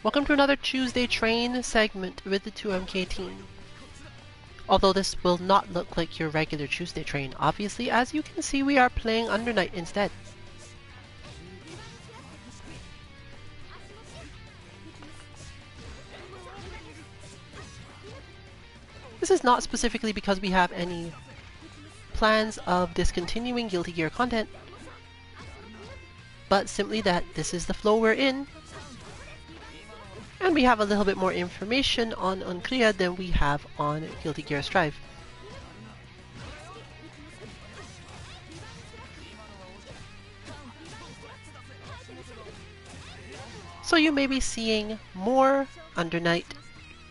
Welcome to another Tuesday train segment with the 2MK team. Although this will not look like your regular Tuesday train, obviously, as you can see we are playing Under Night instead. This is not specifically because we have any plans of discontinuing Guilty Gear content, but simply that this is the flow we're in. And we have a little bit more information on Unclear than we have on Guilty Gear Strive. So you may be seeing more Under Night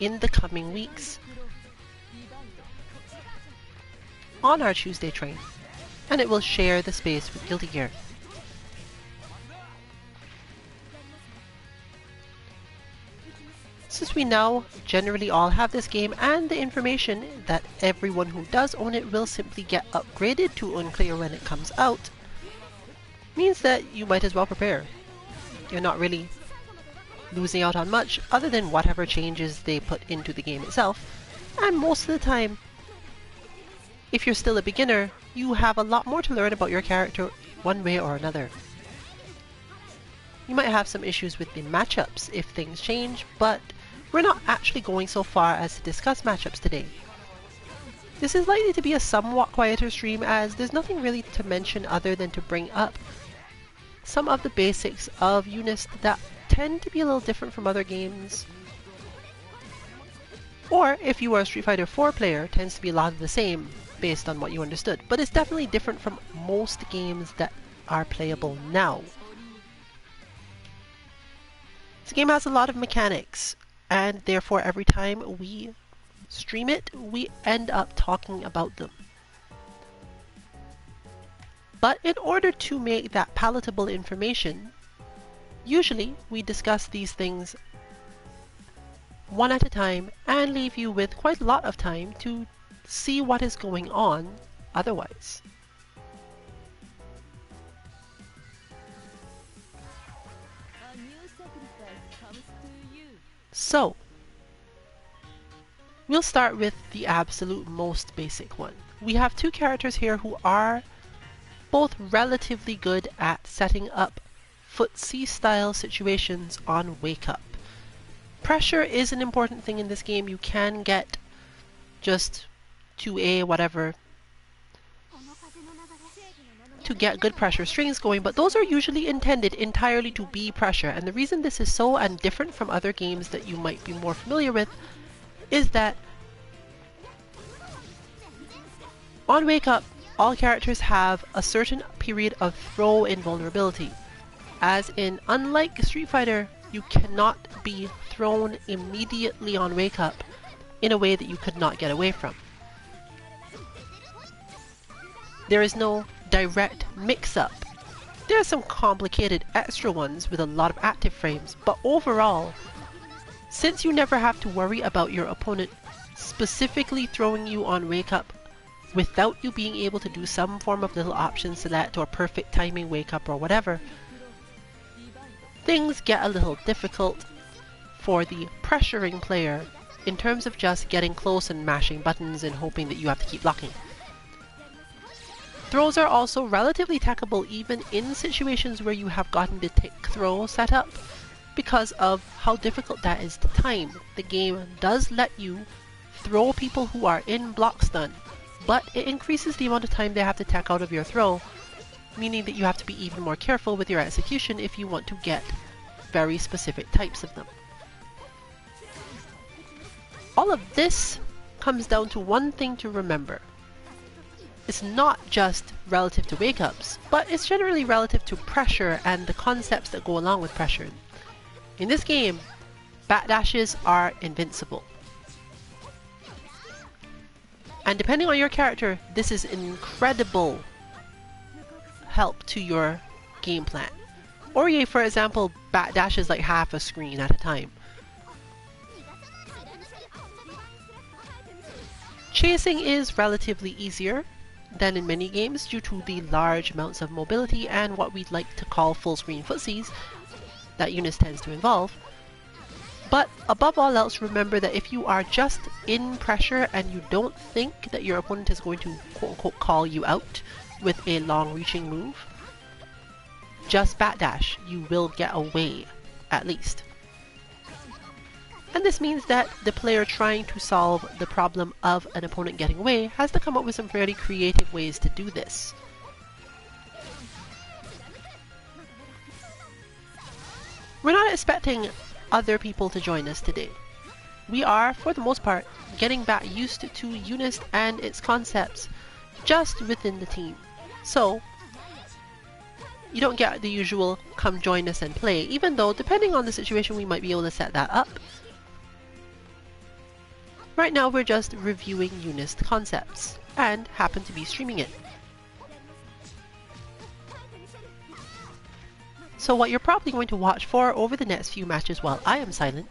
in the coming weeks on our Tuesday train, and it will share the space with Guilty Gear. Since we now generally all have this game and the information that everyone who does own it will simply get upgraded to Unclear when it comes out, means that you might as well prepare. You're not really losing out on much other than whatever changes they put into the game itself, and most of the time, if you're still a beginner, you have a lot more to learn about your character one way or another. You might have some issues with the matchups if things change, but we're not actually going so far as to discuss matchups today. This is likely to be a somewhat quieter stream as there's nothing really to mention other than to bring up some of the basics of UNIST that tend to be a little different from other games. Or if you are a Street Fighter 4 player, tends to be a lot of the same based on what you understood, but it's definitely different from most games that are playable now. This game has a lot of mechanics, and therefore every time we stream it, we end up talking about them. But in order to make that palatable information, usually we discuss these things one at a time and leave you with quite a lot of time to see what is going on otherwise. So, we'll start with the absolute most basic one. We have two characters here who are both relatively good at setting up footsie style situations on Wake Up. Pressure is an important thing in this game. You can get just 2A whatever to get good pressure strings going, but those are usually intended entirely to be pressure. And the reason this is so and different from other games that you might be more familiar with is that on Wake Up, all characters have a certain period of throw invulnerability. As in, unlike Street Fighter, you cannot be thrown immediately on Wake Up in a way that you could not get away from. There is no direct mix-up. There are some complicated extra ones with a lot of active frames, but overall, since you never have to worry about your opponent specifically throwing you on Wake Up without you being able to do some form of little option select or perfect timing Wake Up or whatever, things get a little difficult for the pressuring player in terms of just getting close and mashing buttons and hoping that you have to keep blocking. Throws are also relatively tackable even in situations where you have gotten the tick throw set up because of how difficult that is to time. The game does let you throw people who are in block stun, but it increases the amount of time they have to tack out of your throw, meaning that you have to be even more careful with your execution if you want to get very specific types of them. All of this comes down to one thing to remember. It's not just relative to wake-ups, but it's generally relative to pressure and the concepts that go along with pressure. In this game, backdashes are invincible. And depending on your character, this is an incredible help to your game plan. Orie, for example, backdashes like half a screen at a time. Chasing is relatively easier than in many games due to the large amounts of mobility and what we'd like to call full screen footsies that UNIST tends to involve. But above all else, remember that if you are just in pressure and you don't think that your opponent is going to quote-unquote call you out with a long-reaching move, just backdash. You will get away, at least. And this means that the player trying to solve the problem of an opponent getting away has to come up with some fairly creative ways to do this. We're not expecting other people to join us today. We are, for the most part, getting back used to UNIST and its concepts just within the team. So, you don't get the usual come join us and play, even though depending on the situation we might be able to set that up. Right now we're just reviewing UNIST concepts and happen to be streaming it. So what you're probably going to watch for over the next few matches while I am silent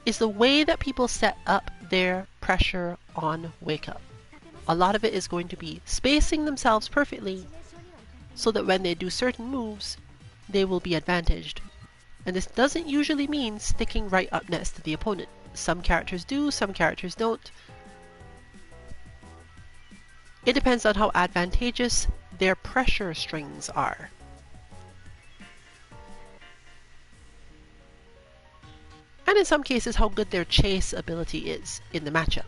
is the way that people set up their pressure on Wake Up. A lot of it is going to be spacing themselves perfectly so that when they do certain moves, they will be advantaged. And this doesn't usually mean sticking right up next to the opponent. Some characters do, some characters don't. It depends on how advantageous their pressure strings are. And in some cases, how good their chase ability is in the matchup.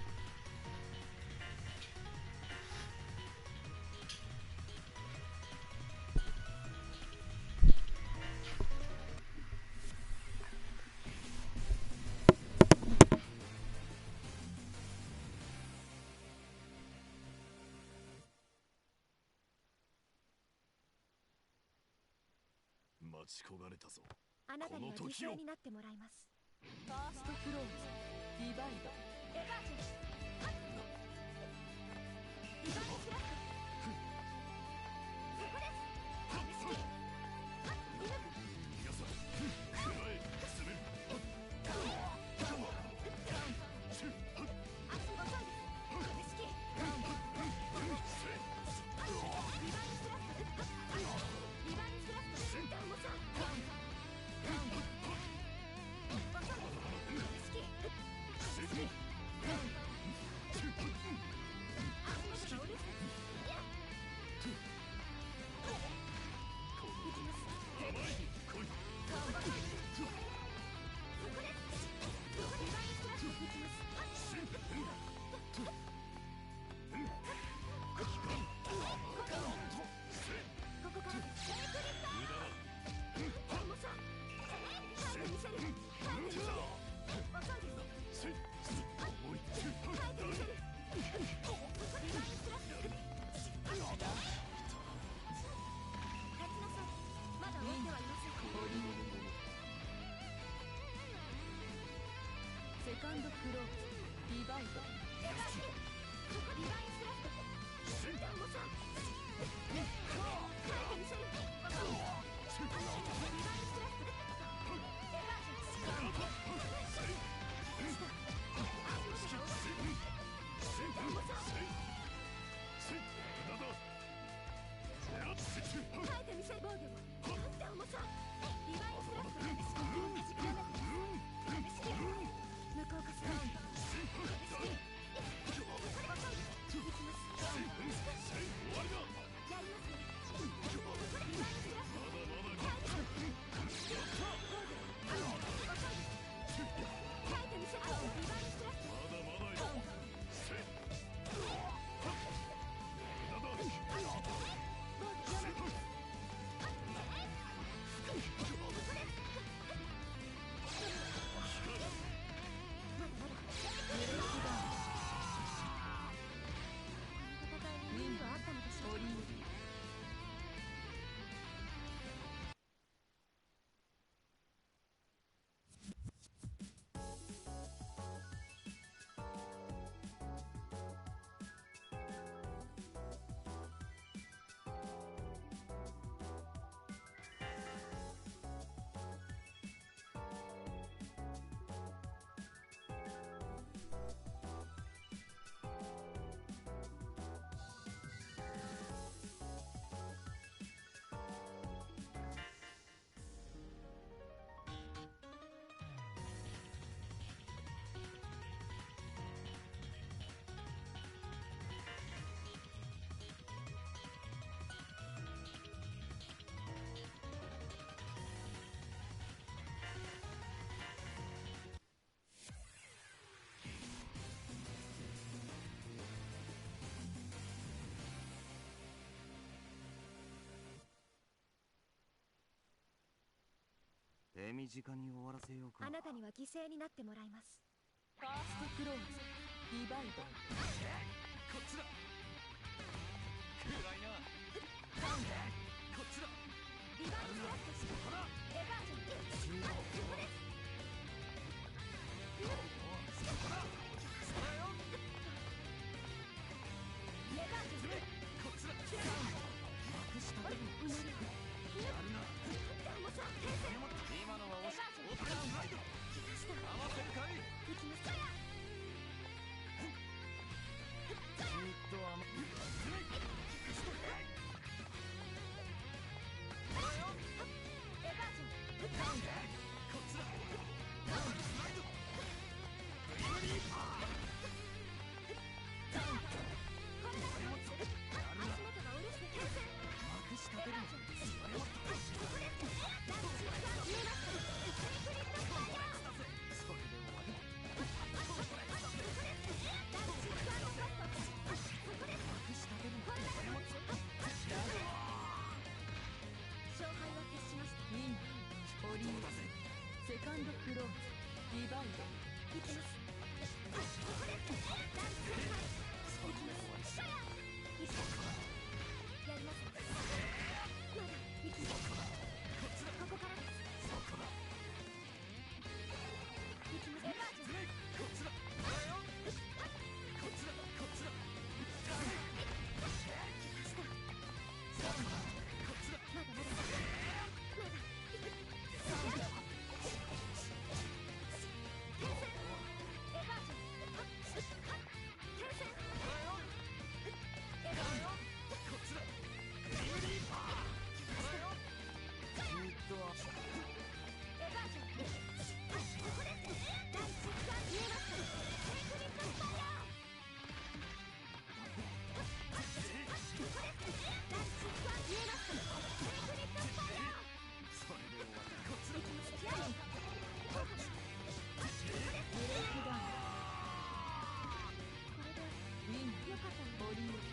あなたには犠牲になってもらいます。ファーストクローズ、ディバイド。こっちだ。暗いな。こっちだ。リバースラッシュして、エバージョン、ここです。レバージョン、こっちだ。幕下でもうなる。やるな。今のは押し、オープンライド。合わせるかい。行きますかや。じっと甘く。セカンドクローズ、ディバイド。行きます。ここです。ダンスの前。行きます。やります。まだ行きます。ここからです。行きます。エバージョン。こっちだ。こっちだ。こっちだ。こっちだ。まだ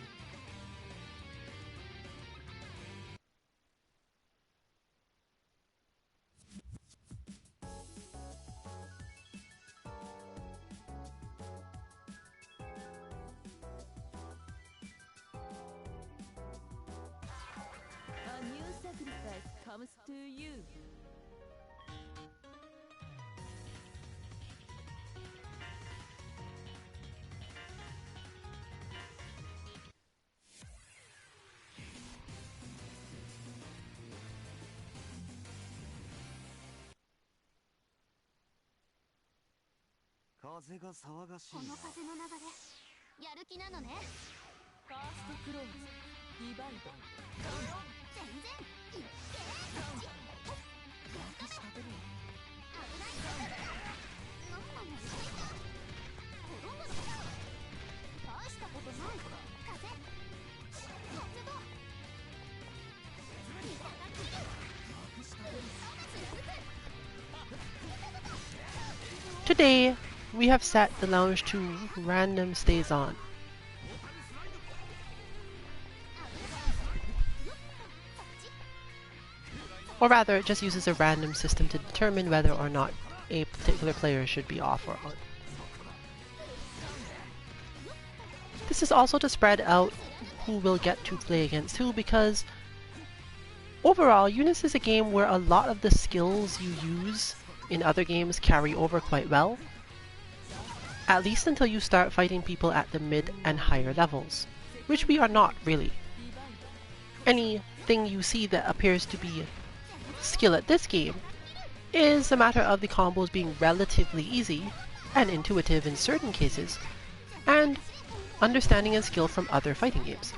まだ。A new sacrifice comes to you. 風が騒がしい。この風の流れ、やる気なのね。ファーストクローズ、ディバイド。全然いっけー。幕下でも危ない。なんなのしていた。転ぶのか。大したことない。風発動。いただき。幕下でも Today, we have set the lounge to random stays on. Or rather, it just uses a random system to determine whether or not a particular player should be off or on. This is also to spread out who will get to play against who, because overall, UNIST is a game where a lot of the skills you use in other games carry over quite well, at least until you start fighting people at the mid and higher levels, which we are not really. Anything you see that appears to be skill at this game is a matter of the combos being relatively easy and intuitive in certain cases, and understanding and skill from other fighting games.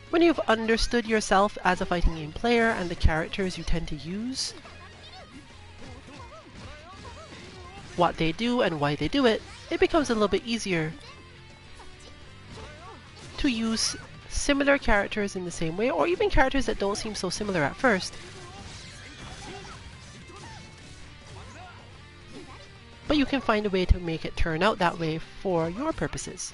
When you've understood yourself as a fighting game player and the characters you tend to use, what they do and why they do it, it becomes a little bit easier to use similar characters in the same way, or even characters that don't seem so similar at first, but you can find a way to make it turn out that way for your purposes.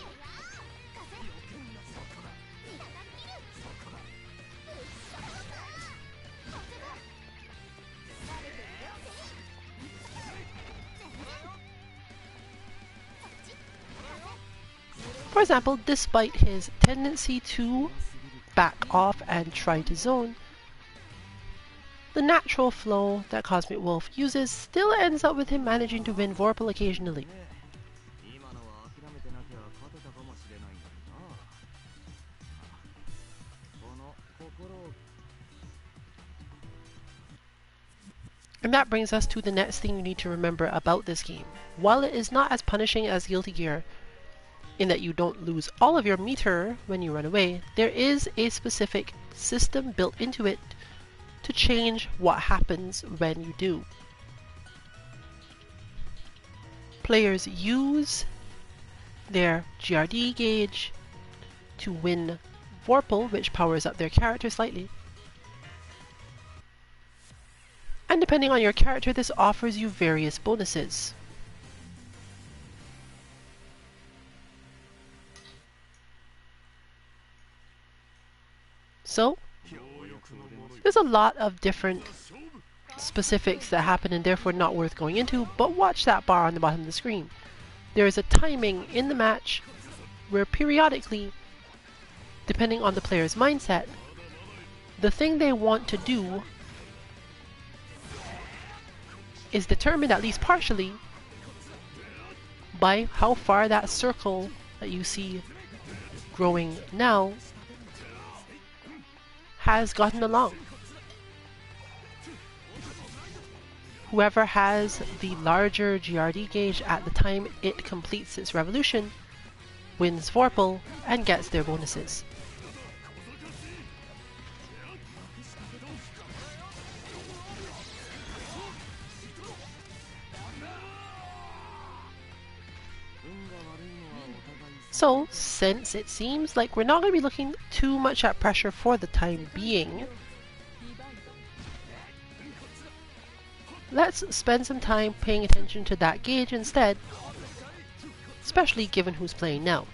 For example, despite his tendency to back off and try to zone, the natural flow that Cosmic Wolf uses still ends up with him managing to win Vorpal occasionally. 今のは諦めてなきゃ勝てたかもしれないんだけどな。この心を And that brings us to the next thing you need to remember about this game. While it is not as punishing as Guilty Gear, in that you don't lose all of your meter when you run away, there is a specific system built into it to change what happens when you do. Players use their GRD gauge to win Vorpal, which powers up their character slightly. And depending on your character, this offers you various bonuses. So, there's a lot of different specifics that happen and therefore not worth going into, but watch that bar on the bottom of the screen. There is a timing in the match where periodically, depending on the player's mindset, the thing they want to do is determined at least partially by how far that circle that you see growing now has gotten along. Whoever has the larger GRD gauge at the time it completes its revolution wins Vorpal and gets their bonuses. So, since it seems like we're not going to be looking too much at pressure for the time being, let's spend some time paying attention to that gauge instead, especially given who's playing now.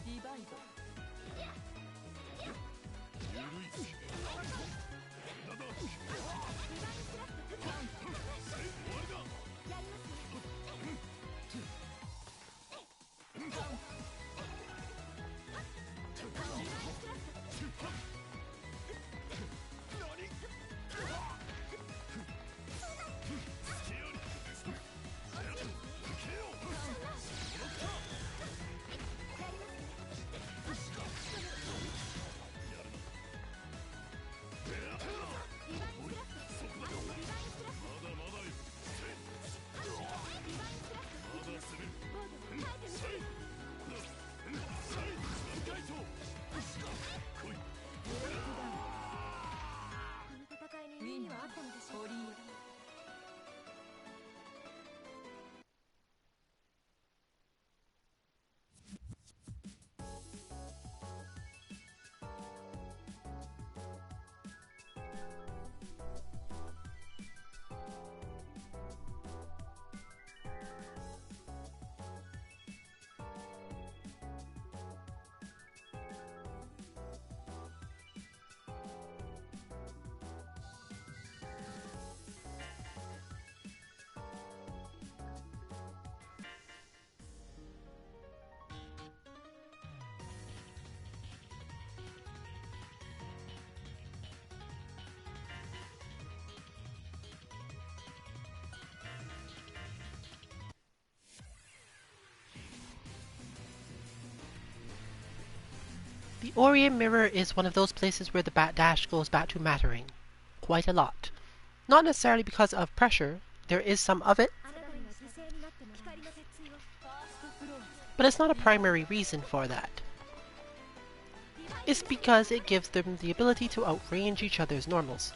ディバイドウィンナーホリー The Orient Mirror is one of those places where the bat dash goes back to mattering quite a lot. Not necessarily because of pressure, there is some of it, but it's not a primary reason for that. It's because it gives them the ability to outrange each other's normals.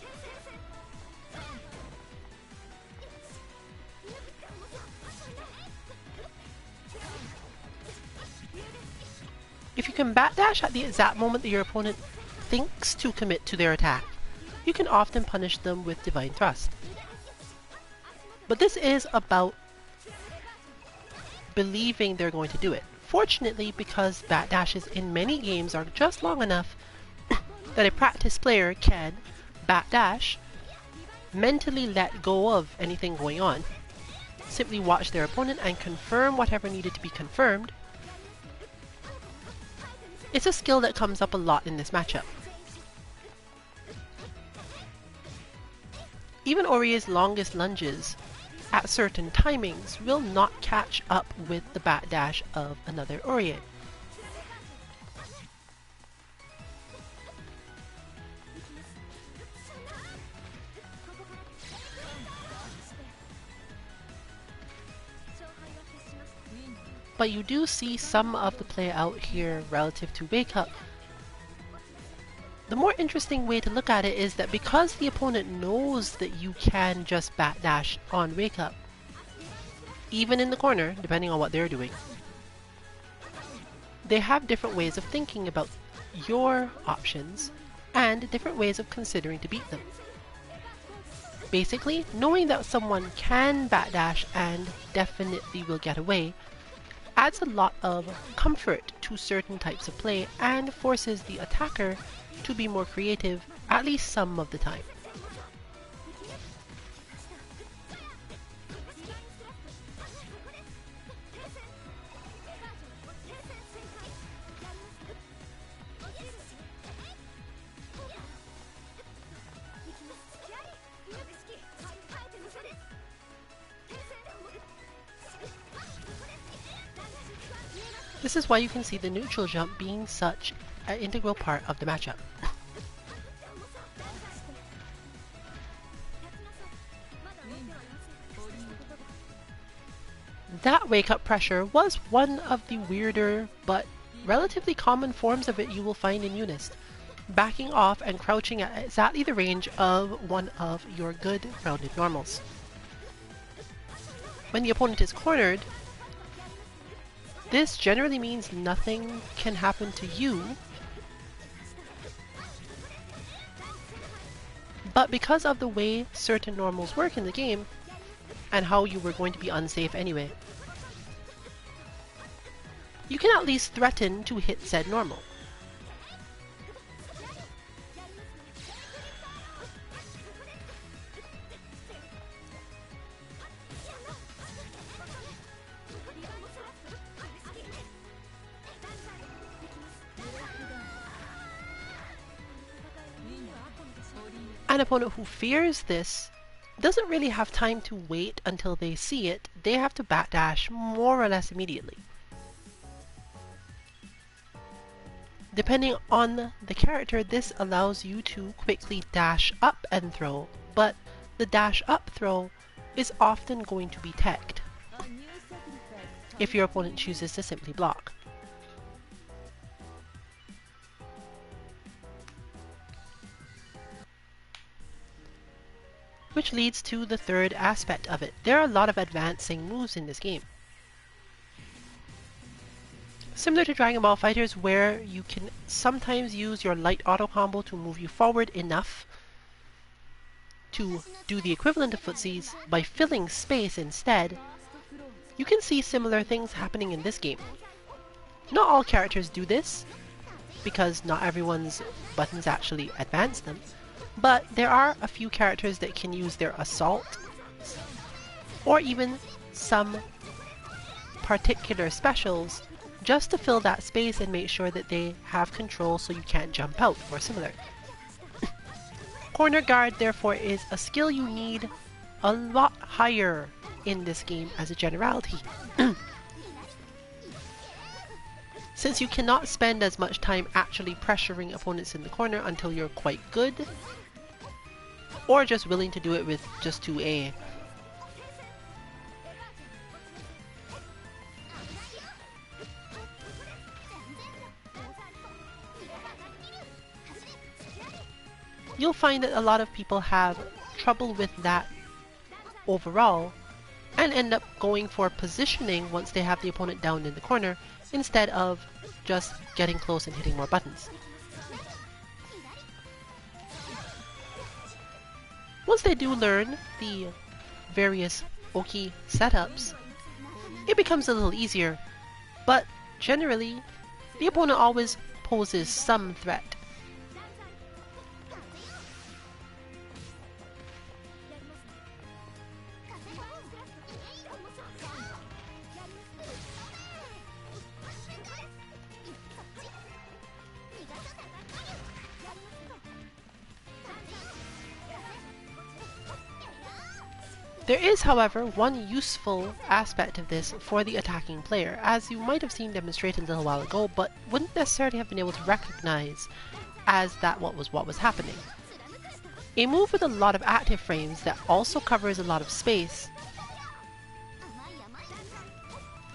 If you can bat dash at the exact moment that your opponent thinks to commit to their attack, you can often punish them with Divine Thrust. But this is about believing they're going to do it. Fortunately, because bat dashes in many games are just long enough that a practiced player can bat dash, mentally let go of anything going on, simply watch their opponent and confirm whatever needed to be confirmed. It's a skill that comes up a lot in this matchup. Even Oria's longest lunges at certain timings will not catch up with the bat dash of another Oria. But you do see some of the play out here relative to Wake Up. The more interesting way to look at it is that because the opponent knows that you can just bat dash on Wake Up, even in the corner, depending on what they're doing, they have different ways of thinking about your options and different ways of considering to beat them. Basically, knowing that someone can bat dash and definitely will get away adds a lot of comfort to certain types of play and forces the attacker to be more creative at least some of the time. This is why you can see the neutral jump being such an integral part of the matchup. That wake up pressure was one of the weirder but relatively common forms of it you will find in UNIST, backing off and crouching at exactly the range of one of your good rounded normals. When the opponent is cornered, this generally means nothing can happen to you, but because of the way certain normals work in the game, and how you were going to be unsafe anyway, you can at least threaten to hit said normal. An opponent who fears this doesn't really have time to wait until they see it. They have to backdash more or less immediately. Depending on the character, this allows you to quickly dash up and throw, but the dash up throw is often going to be teched if your opponent chooses to simply block. Which leads to the third aspect of it. There are a lot of advancing moves in this game. Similar to Dragon Ball FighterZ, where you can sometimes use your light auto combo to move you forward enough to do the equivalent of footsies by filling space instead, you can see similar things happening in this game. Not all characters do this, because not everyone's buttons actually advance them, but there are a few characters that can use their assault, or even some particular specials, just to fill that space and make sure that they have control so you can't jump out, or similar. Corner guard, therefore, is a skill you need a lot higher in this game as a generality. Since you cannot spend as much time actually pressuring opponents in the corner until you're quite good, or just willing to do it with just 2A. You'll find that a lot of people have trouble with that overall, and end up going for positioning once they have the opponent down in the corner, instead of just getting close and hitting more buttons. Once they do learn the various Oki setups, it becomes a little easier, but generally, the opponent always poses some threat. There is, however, one useful aspect of this for the attacking player, as you might have seen demonstrated a little while ago, but wouldn't necessarily have been able to recognize as that what was happening. A move with a lot of active frames that also covers a lot of space,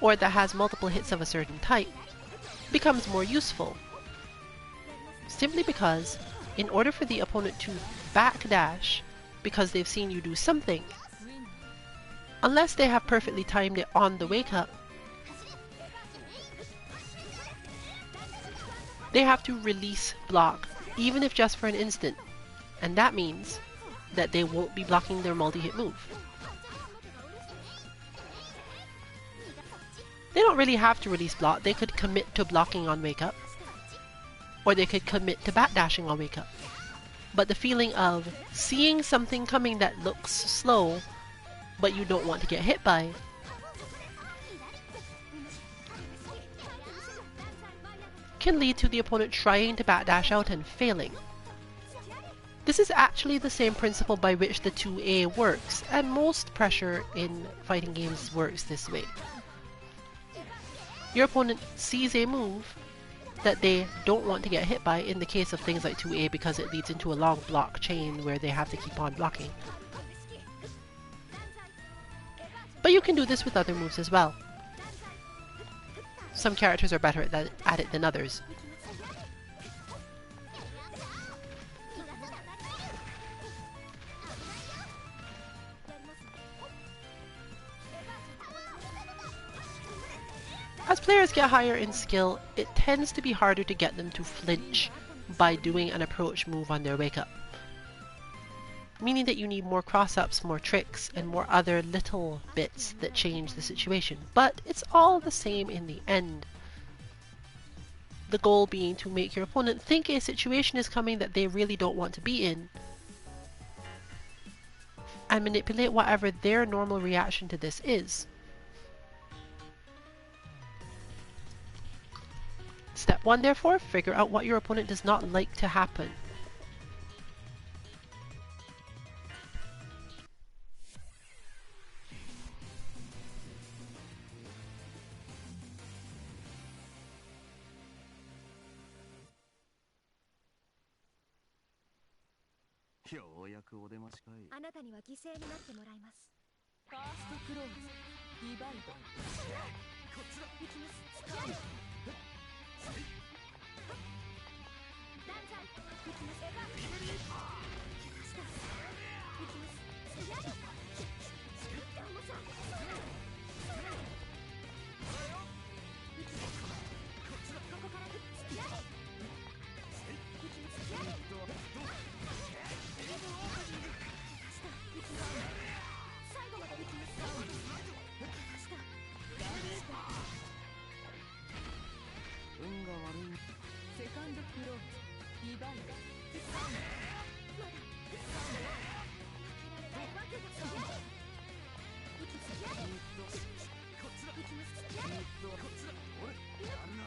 or that has multiple hits of a certain type, becomes more useful. Simply because, in order for the opponent to backdash, because they've seen you do something, unless they have perfectly timed it on the wake up, they have to release block, even if just for an instant, and that means that they won't be blocking their multi-hit move. They don't really have to release block. They could commit to blocking on wake up, or they could commit to backdashing on wake up. But the feeling of seeing something coming that looks slow but you don't want to get hit by, can lead to the opponent trying to backdash out and failing. This is actually the same principle by which the 2A works, and most pressure in fighting games works this way. Your opponent sees a move that they don't want to get hit by, in the case of things like 2A, because it leads into a long block chain where they have to keep on blocking. But you can do this with other moves as well. Some characters are better at it than others. As players get higher in skill, it tends to be harder to get them to flinch by doing an approach move on their wake up. Meaning that you need more cross-ups, more tricks, and more other little bits that change the situation. But it's all the same in the end. the goal being to make your opponent think a situation is coming that they really don't want to be in, and manipulate whatever their normal reaction to this is. Step 1, therefore, figure out what your opponent does not like to happen.あなたには犠牲になってもらいます。ファーストクローズ、ディバイド。こっちだ。行きます。やる。断罪。行きます。エヴァ。下。行きます。やる。でもさ。そうだ。行きます。こっちだ。ここから。やる。行きます。やる。最後まで行きます。運が悪い。セカンドクローズ、リバイド。まだ負けられないわけですよ。行きます。こっちだ。行きます。こっちだ。俺やるな。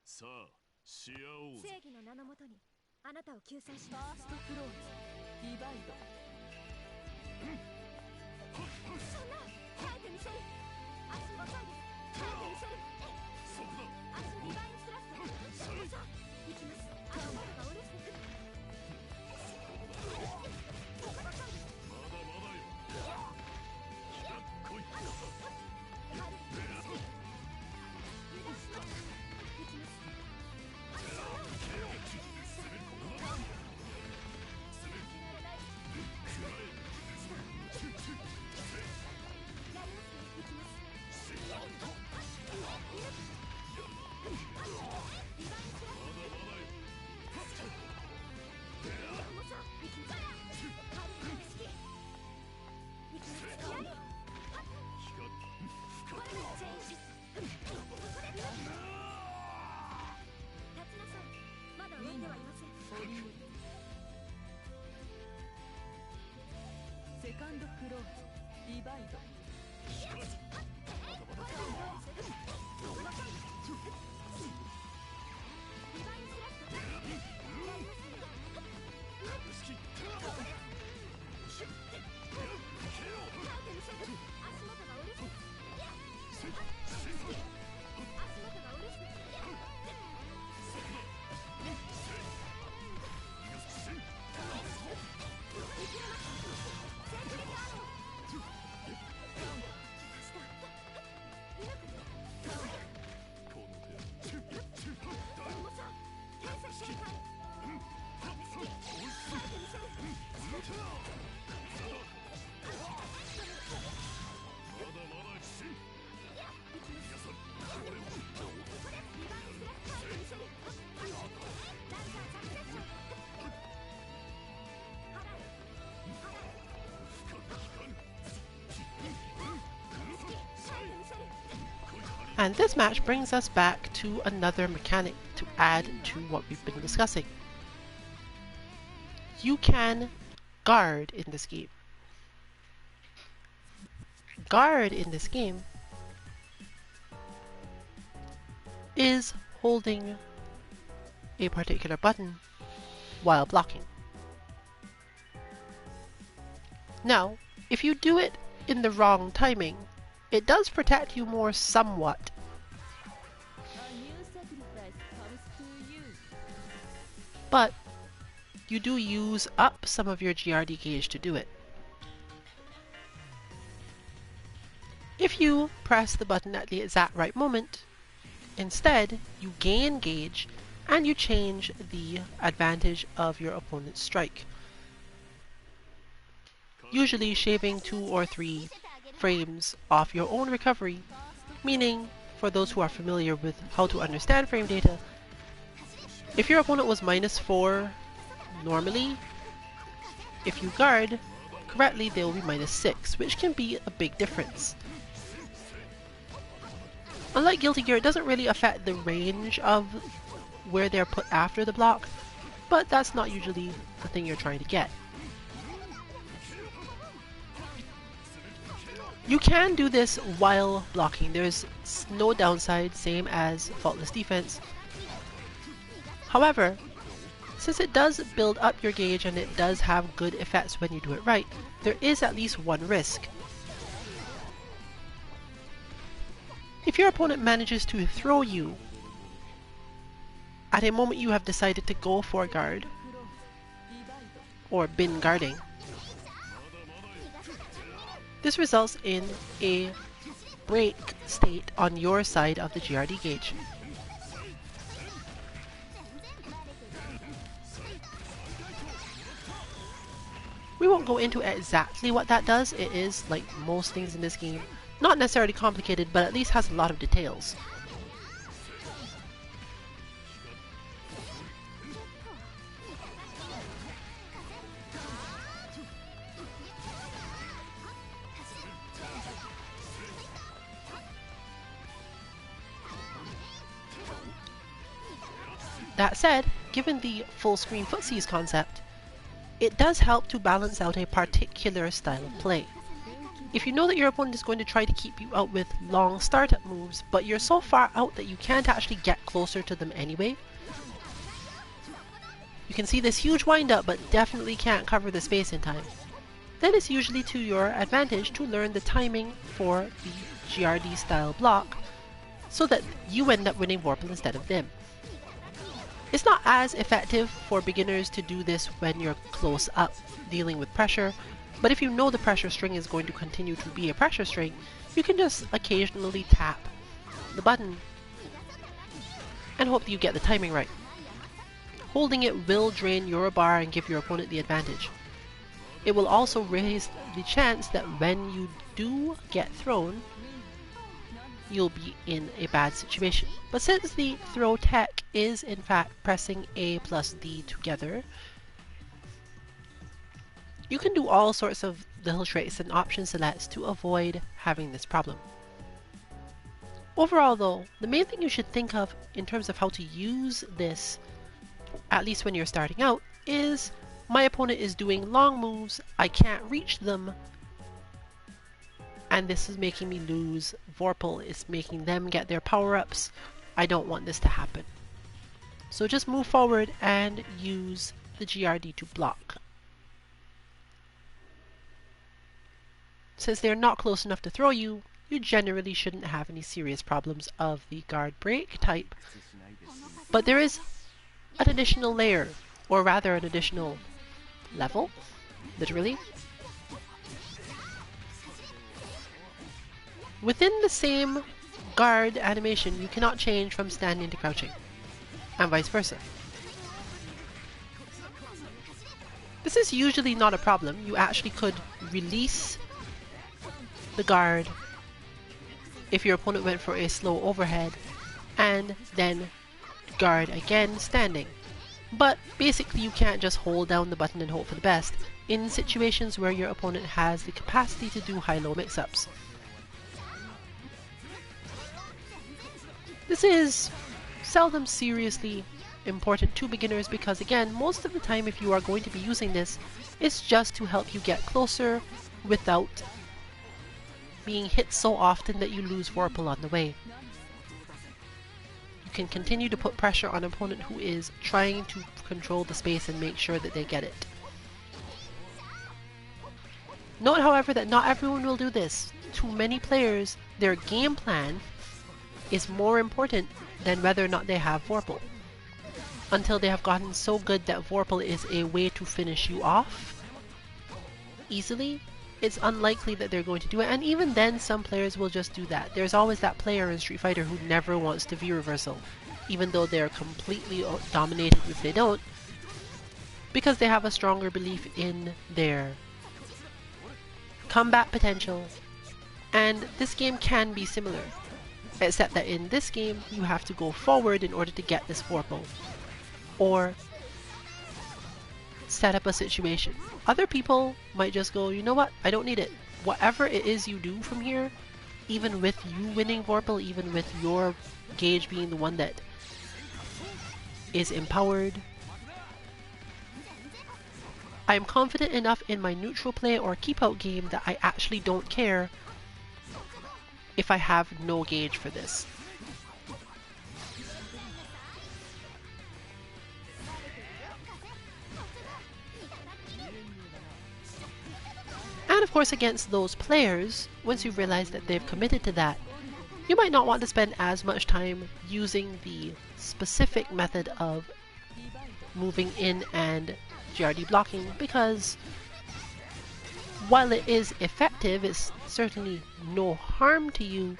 さあ、し合おう。正義の名のもとにあなたを救済します。ファーストクローズ、ディバイド。そんな、耐えてみせる。足もそうです。耐えてみせる。そこだ。足リバインスラスト。さあ、行きます。足元がうるさい。ここだそうです。まだまだよ。来た、来い。セカンドクローズ、ディバイド。And this match brings us back to another mechanic to add to what we've been discussing. You can guard in this game. Guard in this game is holding a particular button while blocking. Now, if you do it in the wrong timing, it does protect you more somewhat. A new sacrifice comes to you. But you do use up some of your GRD gauge to do it. If you press the button at the exact right moment, instead you gain gauge and you change the advantage of your opponent's strike, usually shaving 2 or 3 frames off your own recovery, meaning, for those who are familiar with how to understand frame data, if your opponent was -4 normally, if you guard correctly they will be -6, which can be a big difference. Unlike Guilty Gear, it doesn't really affect the range of where they're put after the block, but that's not usually the thing you're trying to get. You can do this while blocking. There's no downside, same as Faultless Defense. However, since it does build up your gauge and it does have good effects when you do it right, there is at least one risk. If your opponent manages to throw you at a moment you have decided to go for guard, or been guarding, this results in a break state on your side of the GRD gauge. We won't go into exactly what that does. It is, like most things in this game, not necessarily complicated, but at least has a lot of details. That said, given the full screen footsies concept, it does help to balance out a particular style of play. If you know that your opponent is going to try to keep you out with long startup moves, but you're so far out that you can't actually get closer to them anyway, you can see this huge wind up but definitely can't cover the space in time, then it's usually to your advantage to learn the timing for the GRD style block so that you end up winning Vorpal instead of them. It's not as effective for beginners to do this when you're close up dealing with pressure, but if you know the pressure string is going to continue to be a pressure string, you can just occasionally tap the button and hope that you get the timing right. Holding it will drain your bar and give your opponent the advantage. It will also raise the chance that when you do get thrown, you'll be in a bad situation. But since the throw tech is in fact pressing A plus D together, you can do all sorts of little tricks and option selects to avoid having this problem. Overall though, the main thing you should think of in terms of how to use this, at least when you're starting out, is my opponent is doing long moves, I can't reach them, and this is making me lose Vorpal, it's making them get their power-ups. I don't want this to happen. So just move forward and use the GRD to block. Since they're not close enough to throw you, you generally shouldn't have any serious problems of the guard break type. But there is an additional layer, or rather an additional level, literally. Within the same guard animation, you cannot change from standing to crouching, and vice versa. This is usually not a problem. You actually could release the guard if your opponent went for a slow overhead, and then guard again standing. But basically you can't just hold down the button and hope for the best in situations where your opponent has the capacity to do high-low mix-ups. This is seldom seriously important to beginners because, again, most of the time if you are going to be using this, it's just to help you get closer without being hit so often that you lose Vorpal on the way. You can continue to put pressure on an opponent who is trying to control the space and make sure that they get it. Note, however, that not everyone will do this. To many players, their game plan is more important than whether or not they have Vorpal. Until they have gotten so good that Vorpal is a way to finish you off easily, it's unlikely that they're going to do it, and even then some players will just do that. There's always that player in Street Fighter who never wants to V-reversal, even though they're completely dominated if they don't, because they have a stronger belief in their combat potential. And this game can be similar, except that in this game you have to go forward in order to get this Vorpal, or set up a situation. Other people might just go, you know what, I don't need it. Whatever it is you do from here, even with you winning Vorpal, even with your gauge being the one that is empowered, I am confident enough in my neutral play or keep out game that I actually don't care if I have no gauge for this. And of course, against those players, once you've realized that they've committed to that, you might not want to spend as much time using the specific method of moving in and GRD blocking, because while it is effective, it's certainly no harm to you.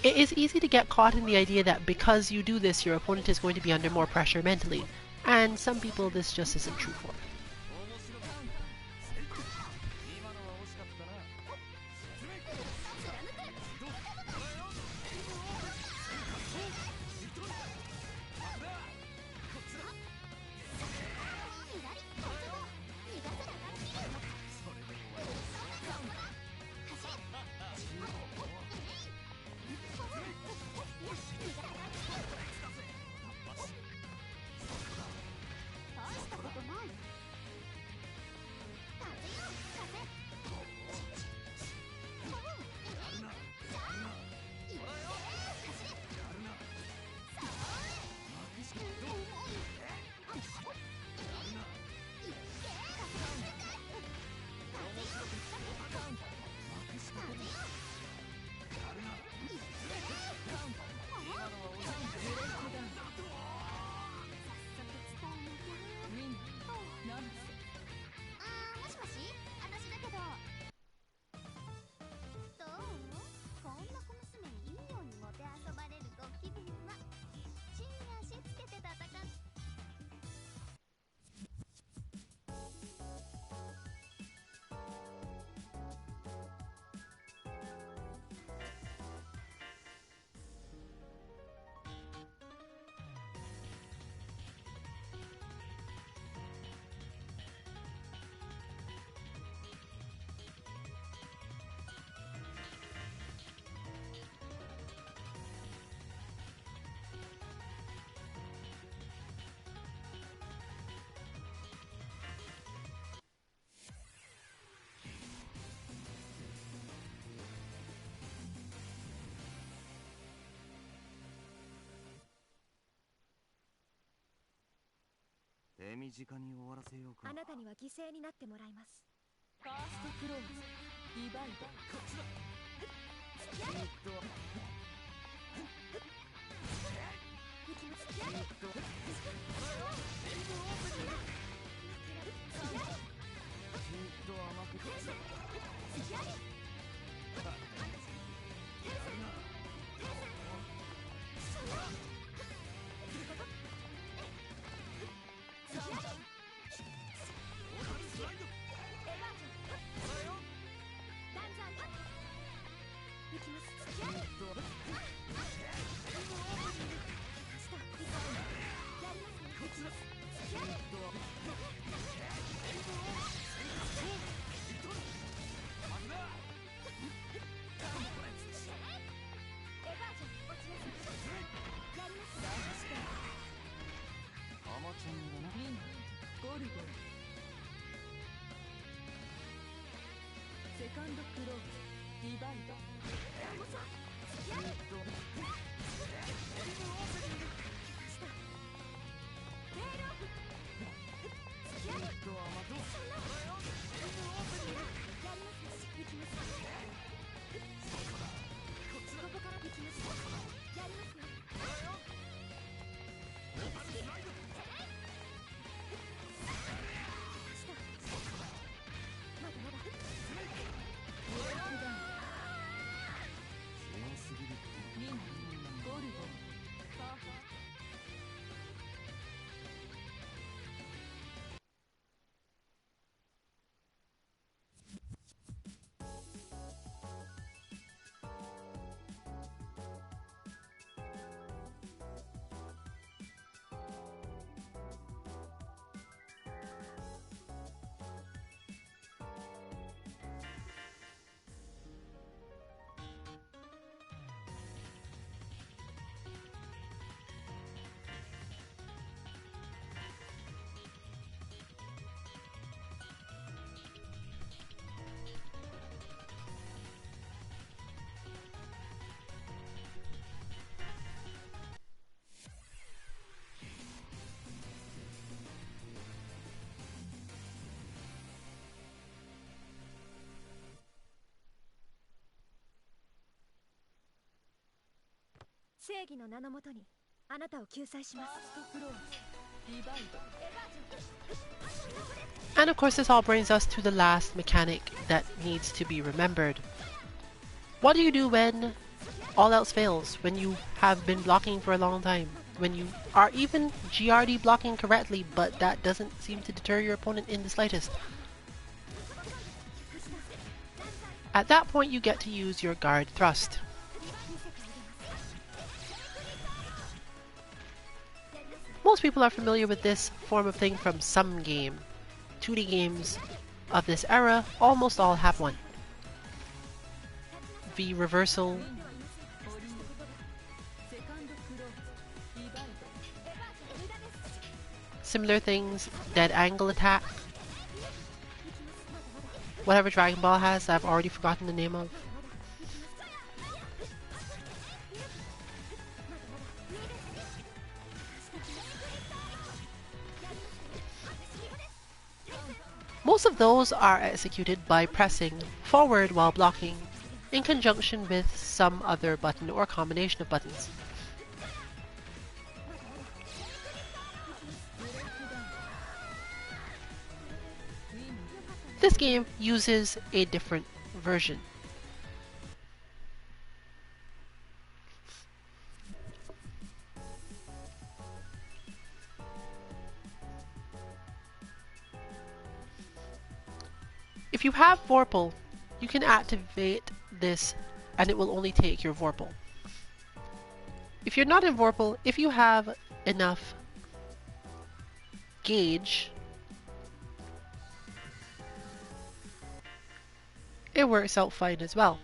It is easy to get caught in the idea that because you do this, your opponent is going to be under more pressure mentally, and some people this just isn't true for.あなたには犠牲になってもらいます。ファーストクローズ、ディバイド。ゴルゴンセカンドクローズディバイド正義の名のもとにあなたを救済します。 And of course, this all brings us to the last mechanic that needs to be remembered. What do you do when all else fails? When you have been blocking for a long time? When you are even GRD blocking correctly, but that doesn't seem to deter your opponent in the slightest? At that point, you get to use your guard thrust. Most people are familiar with this form of thing from some game. 2D games of this era almost all have one. V reversal, similar things, dead angle attack, whatever Dragon Ball has, I've already forgotten the name of. Most of those are executed by pressing forward while blocking in conjunction with some other button or combination of buttons. This game uses a different version. If you have Vorpal, you can activate this and it will only take your Vorpal. If you're not in Vorpal, if you have enough gauge, it works out fine as well.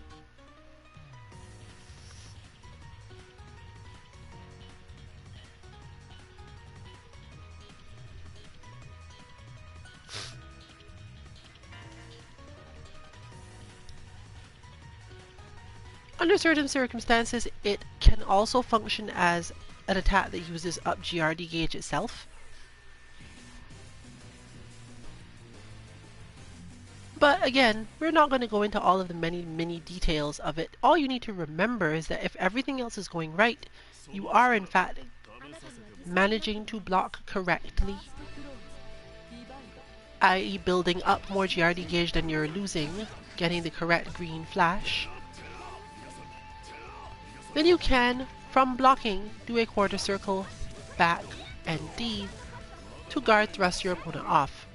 Under certain circumstances, it can also function as an attack that uses up GRD gauge itself. But again, we're not going to go into all of the many details of it. All you need to remember is that if everything else is going right, you are in fact managing to block correctly, i.e. building up more GRD gauge than you're losing, getting the correct green flash. Then you can, from blocking, do a quarter circle, back, and D to guard thrust your opponent off.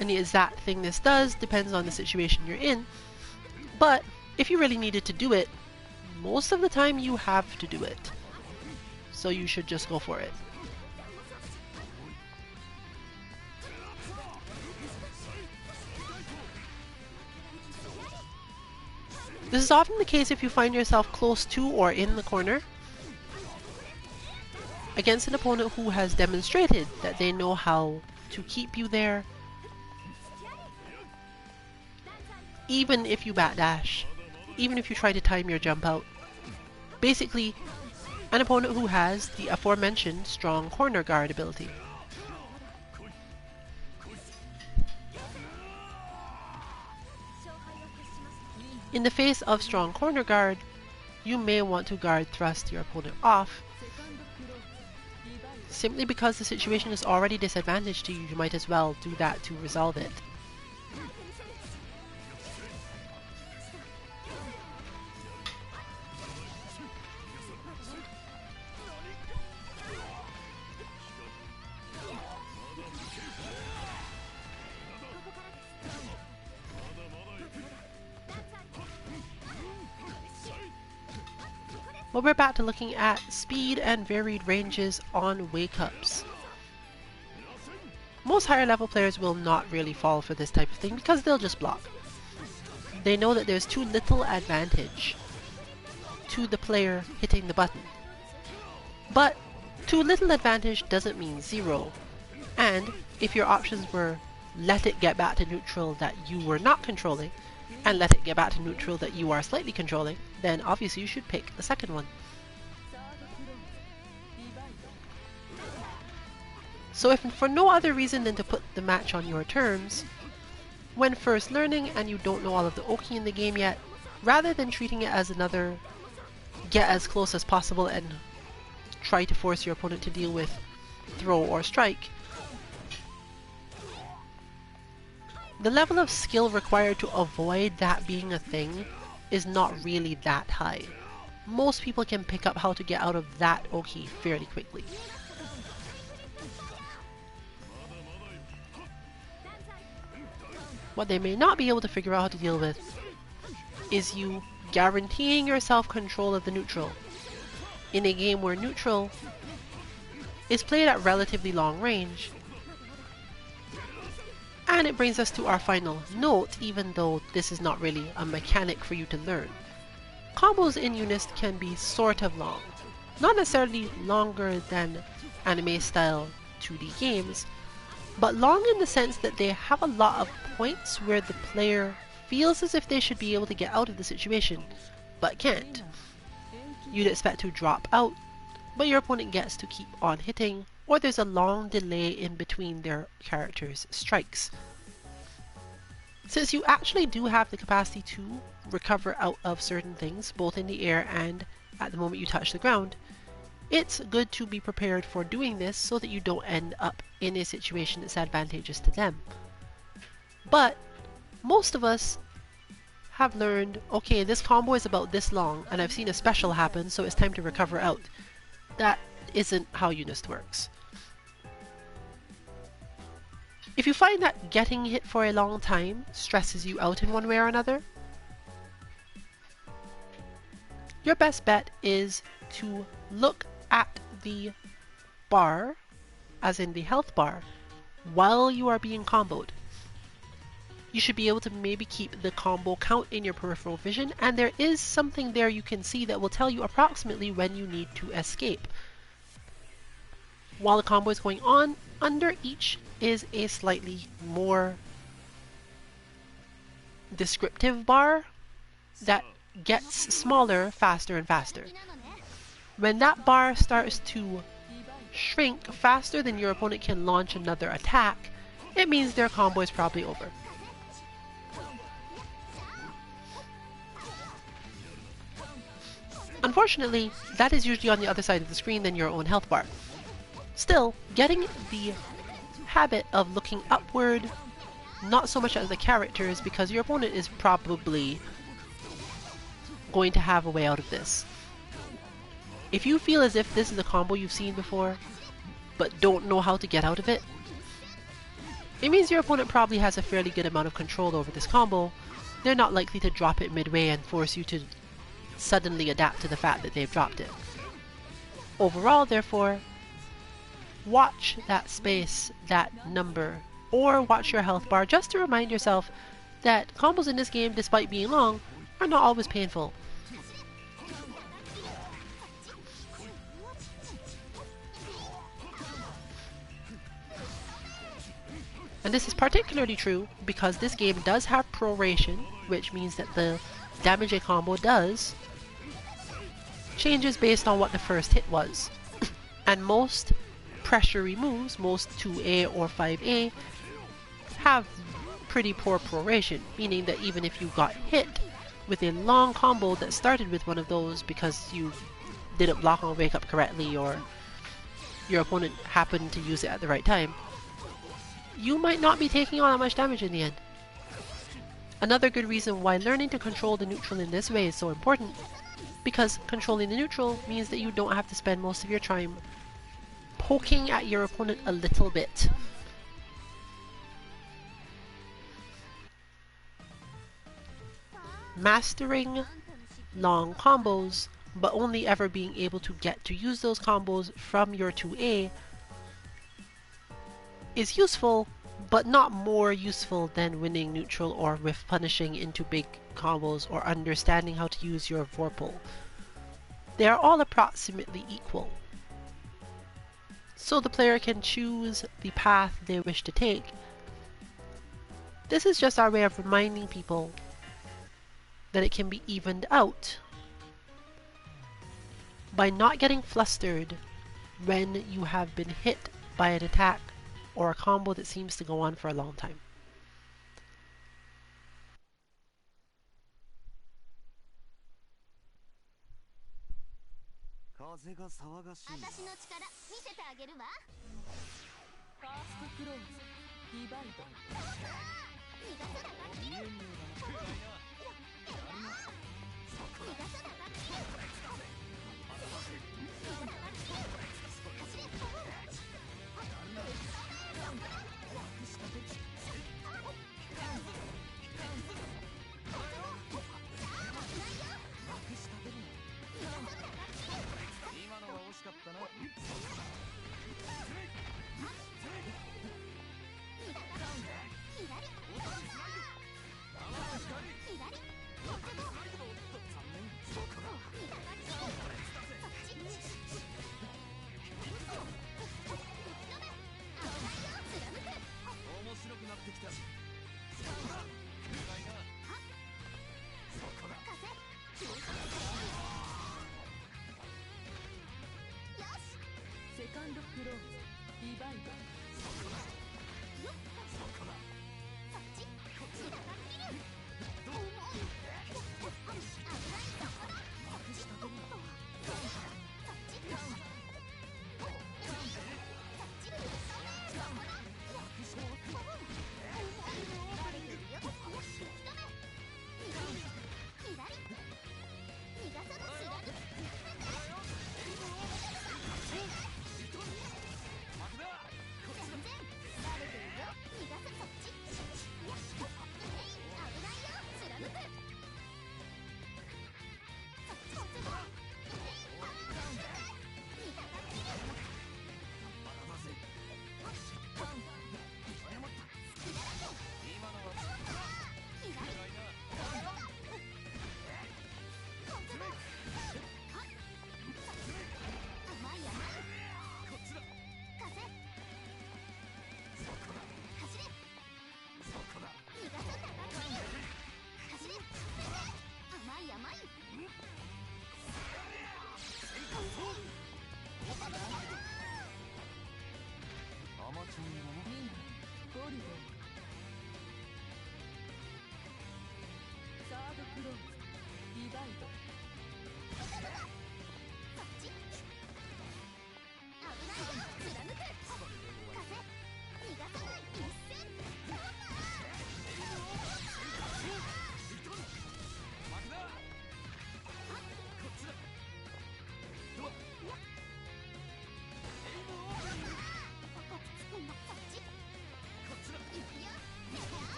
And the exact thing this does depends on the situation you're in, but if you really needed to do it, most of the time you have to do it. So you should just go for it. This is often the case if you find yourself close to or in the corner. against an opponent who has demonstrated that they know how to keep you there, even if you backdash, even if you try to time your jump out. Basically, an opponent who has the aforementioned strong corner guard ability. In the face of strong corner guard, you may want to guard thrust your opponent off. Simply because the situation is already disadvantaged to you, you might as well do that to resolve it. Well, we're back to looking at speed and varied ranges on wake-ups. Most higher level players will not really fall for this type of thing because they'll just block. They know that there's too little advantage to the player hitting the button. But too little advantage doesn't mean zero. And if your options were let it get back to neutral that you were not controlling, and let it get back to neutral that you are slightly controlling, then obviously you should pick the second one. So if for no other reason than to put the match on your terms, when first learning and you don't know all of the Oki in the game yet, rather than treating it as another get as close as possible and try to force your opponent to deal with throw or strike, the level of skill required to avoid that being a thing is not really that high. Most people can pick up how to get out of that Oki fairly quickly. What they may not be able to figure out how to deal with is you guaranteeing yourself control of the neutral in a game where neutral is played at relatively long range. And it brings us to our final note, even though this is not really a mechanic for you to learn. Combos in UNIST can be sort of long. Not necessarily longer than anime-style 2D games, but long in the sense that they have a lot of points where the player feels as if they should be able to get out of the situation, but can't. You'd expect to drop out, but your opponent gets to keep on hitting, or there's a long delay in between their characters' strikes. Since you actually do have the capacity to recover out of certain things, both in the air and at the moment you touch the ground, it's good to be prepared for doing this so that you don't end up in a situation that's advantageous to them. But most of us have learned, okay, this combo is about this long and I've seen a special happen, so it's time to recover out. That isn't how UNIST works. If you find that getting hit for a long time stresses you out in one way or another, your best bet is to look at the bar, as in the health bar, while you are being comboed. You should be able to maybe keep the combo count in your peripheral vision, and there is something there you can see that will tell you approximately when you need to escape. While the combo is going on, under each is a slightly more descriptive bar that gets smaller faster and faster. When that bar starts to shrink faster than your opponent can launch another attack, it means their combo is probably over. Unfortunately, that is usually on the other side of the screen than your own health bar. Still, getting the habit of looking upward, not so much at the characters, because your opponent is probably going to have a way out of this. If you feel as if this is a combo you've seen before, but don't know how to get out of it, it means your opponent probably has a fairly good amount of control over this combo. They're not likely to drop it midway and force you to suddenly adapt to the fact that they've dropped it. Overall, therefore, watch that space, that number, or watch your health bar just to remind yourself that combos in this game, despite being long, are not always painful. And this is particularly true because this game does have proration, which means that the damage a combo does changes based on what the first hit was. And most pressury moves, most 2A or 5A, have pretty poor proration, meaning that even if you got hit with a long combo that started with one of those because you didn't block on wake up correctly or your opponent happened to use it at the right time, you might not be taking on that much damage in the end. Another good reason why learning to control the neutral in this way is so important, because controlling the neutral means that you don't have to spend most of your time poking at your opponent a little bit. Mastering long combos, but only ever being able to get to use those combos from your 2A is useful, but not more useful than winning neutral or whiff punishing into big combos or understanding how to use your Vorpal. They are all approximately equal, so the player can choose the path they wish to take. This is just our way of reminding people that it can be evened out by not getting flustered when you have been hit by an attack or a combo that seems to go on for a long time. 風が騒がしいな。私の力見せてあげるわ。ファーストクローズディバイド。逃がすだか。見えんようだな。逃がすだか。今のは惜しかったな。面白くなってきた。セカンドクローズディバイド。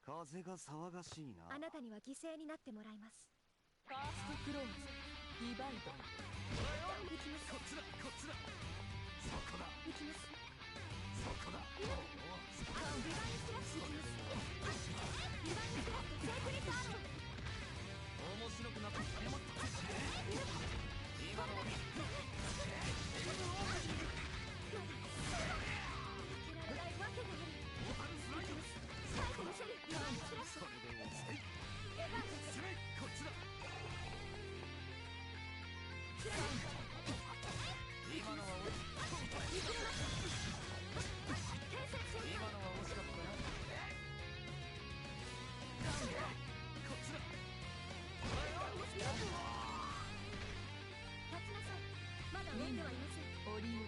風が騒がしいな。あなたには犠牲になってもらいます。ファーストクローズディバイド。行きます。こっちだこっちだ。そこだ行きます。そこだ。リバインスラッシュ行きます。リバインスラッシュセーフリットアート。面白くなってきた。今のは開けられないわけがある。ボタンスライド。最後の処理リバインスラッシュ。それで落ちていエヴァンス攻めこっちだ。今のは惜しかった。今のは惜しかったな。こっちだ。立ちなさい。まだ追んではいません。オリオ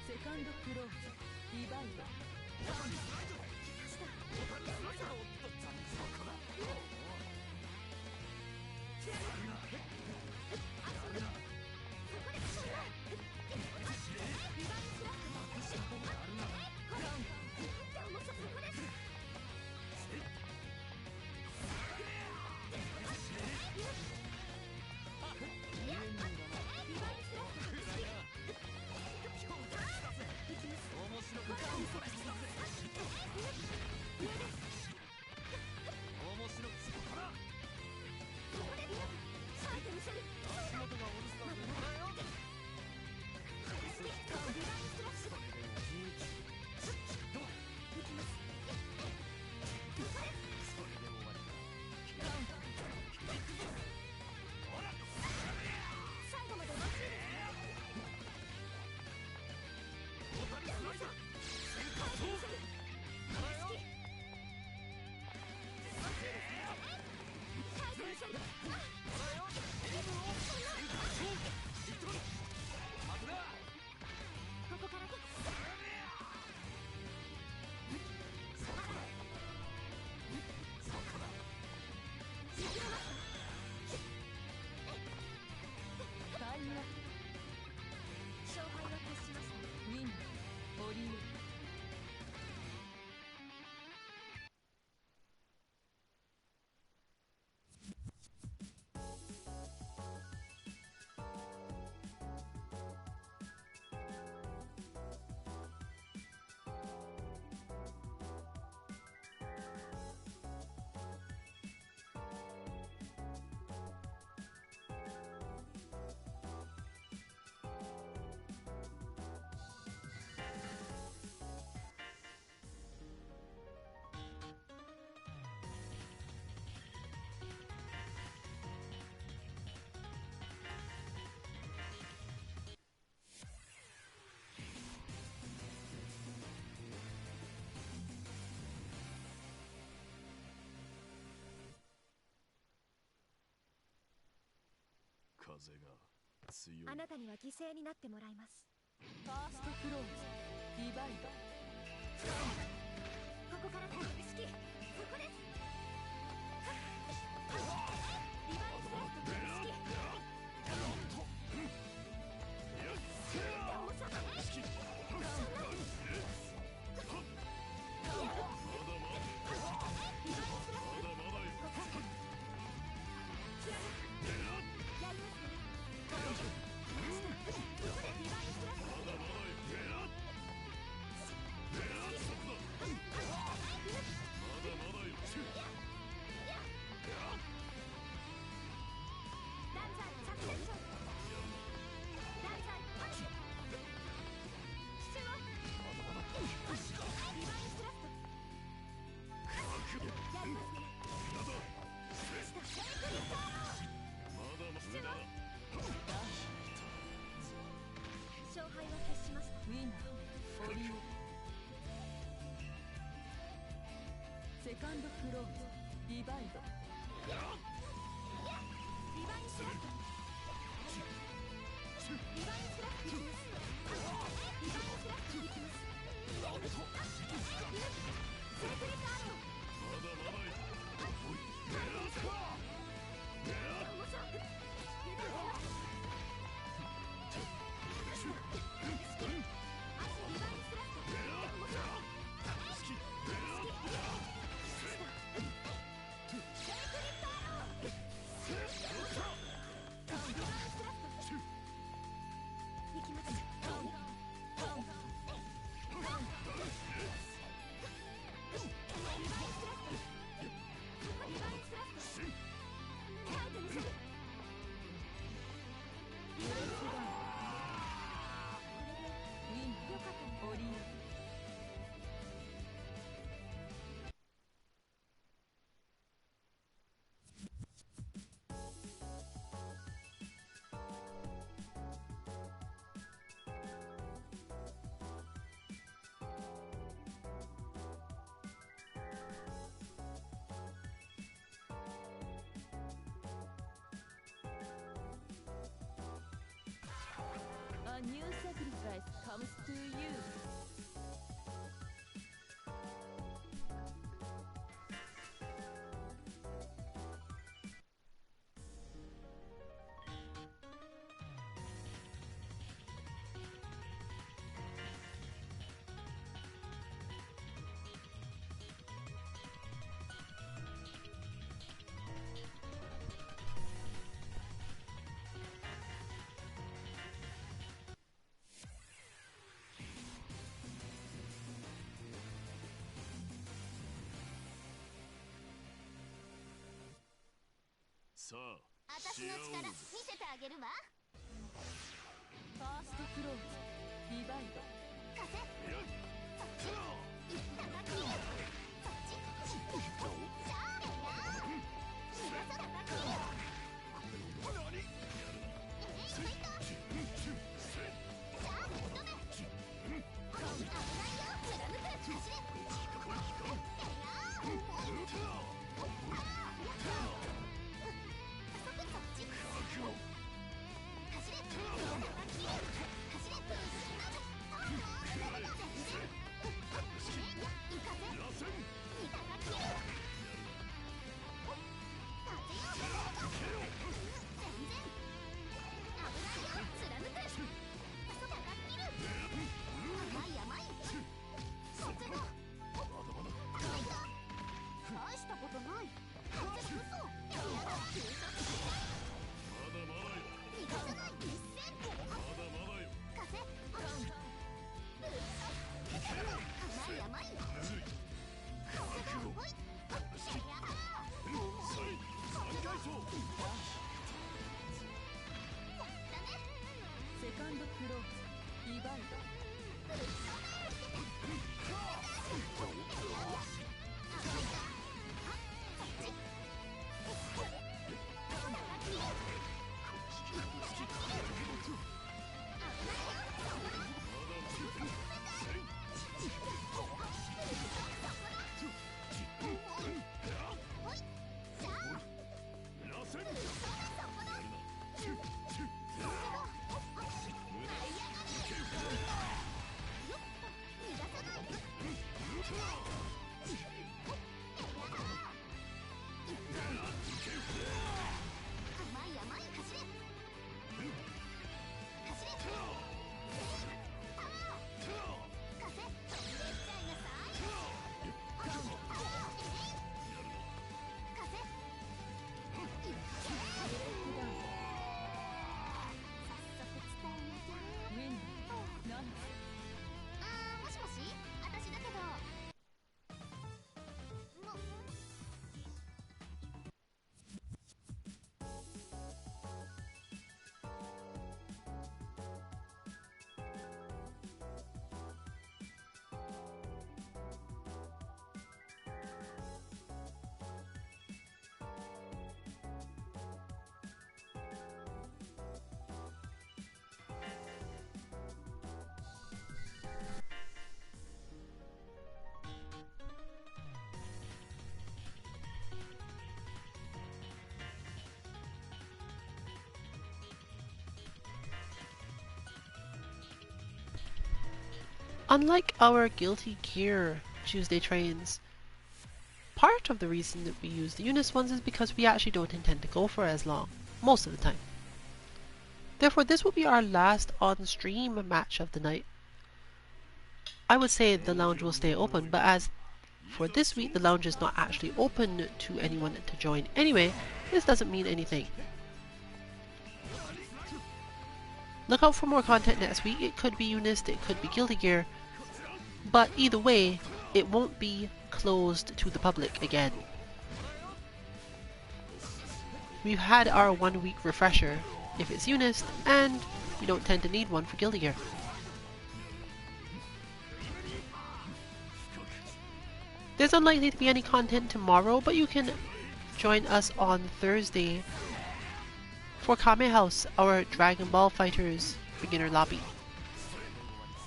セカンドクローズディバイド。ボタンスライド。ボタンスライド。おっとそこだ。面白く感それしたぜ。面白くそこだ。足元がお留守なんだよ。それで終わりだ。ほら最後まで待ちボタンスライド。ここからタイムアッ勝敗は決しました。プウィンオリオ風が強い。あなたには犠牲になってもらいます。ファーストクローズディバイド。ここから好き。そこです。リバインスラッシュ好き。勝敗は決しました。ウィナーオリオセカンドクローズディバイド。リバインスラッシュ。リバインスラッシュいきます。リバインスラッシュいきます。セーフリットアート。まだまだい。足リバインスラッシュ。A new sacrifice comes to you. さあ私の力見せてあげるわ。ファーストクローズディバイド。貸せ。そっち叩き。そっちしゃーれやー。逃がさ叩き。ファイト。さあ止め。危ないよ。貫く。走れ。セカンドクローズディバイド。Unlike our Guilty Gear Tuesday trains, part of the reason that we use the UNIST ones is because we actually don't intend to go for as long, most of the time. Therefore, this will be our last on-stream match of the night. I would say the lounge will stay open, but as for this week the lounge is not actually open to anyone to join anyway, this doesn't mean anything. Look out for more content next week. It could be UNIST, it could be Guilty Gear, but either way, it won't be closed to the public again. we've had our 1 week refresher if it's UNIST, and we don't tend to need one for Guilty Gear. There's unlikely to be any content tomorrow, but you can join us on Thursday for Kame House, our Dragon Ball Fighters beginner lobby.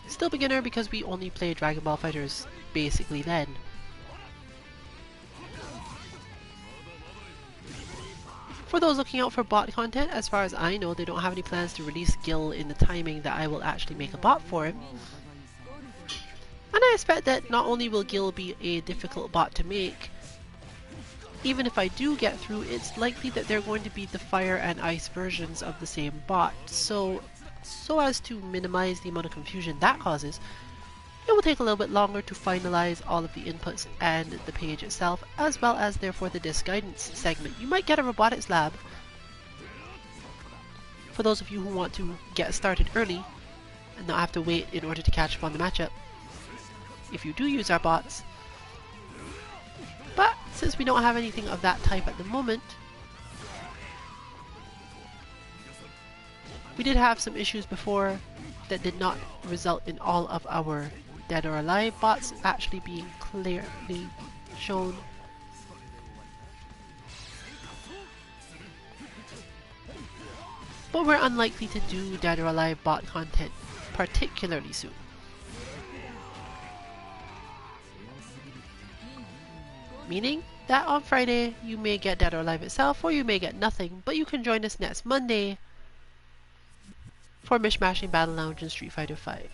Still beginner because we only play Dragon Ball Fighters basically then. For those looking out for bot content, as far as I know, they don't have any plans to release Gil in the timing that I will actually make a bot for him. And I expect that not only will Gil be a difficult bot to make, even if I do get through, it's likely that they're going to be the fire and ice versions of the same bot. So as to minimize the amount of confusion that causes, it will take a little bit longer to finalize all of the inputs and the page itself, as well as therefore the disc guidance segment. You might get a robotics lab for those of you who want to get started early and not have to wait in order to catch up on the matchup if you do use our bots. But since we don't have anything of that type at the moment, we did have some issues before that did not result in all of our Dead or Alive bots actually being clearly shown. But we're unlikely to do Dead or Alive bot content particularly soon. Meaning that on Friday you may get Dead or Alive itself, or you may get nothing, but you can join us next Monday for Mishmashing Battle Lounge in Street Fighter V.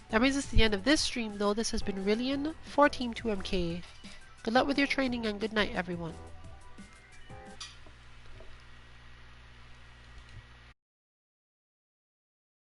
That brings us to the end of this stream though. This has been Rillian for Team 2MK. Good luck with your training and good night everyone.